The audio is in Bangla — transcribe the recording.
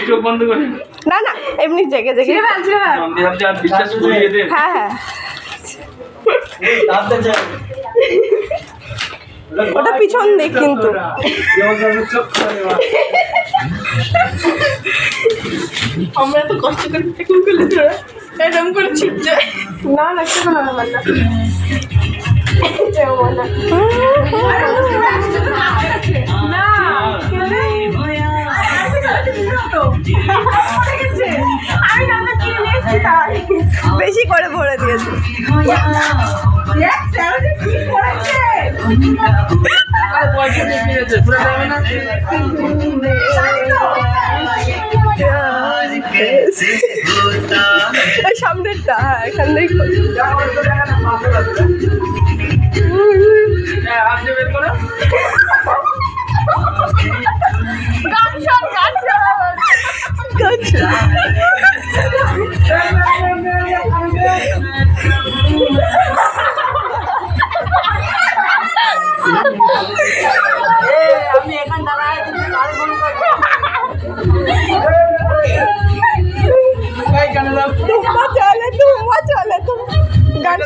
চোখ বন্ধ করে না না এমনি জেগে জেগে বিশ্বাস করি এদের। হ্যাঁ হ্যাঁ ওটা পিছন দিক কিন্তু আমরা তো কষ্ট করে টেকিং করলে তোরা এরকম করে ছিটছে না না কেন আমার না বেশি করে ভরে দিয়েছে সামনেরটা হ্যাঁ এখান থেকে আমি এখান দাঁড়ায় চলে গান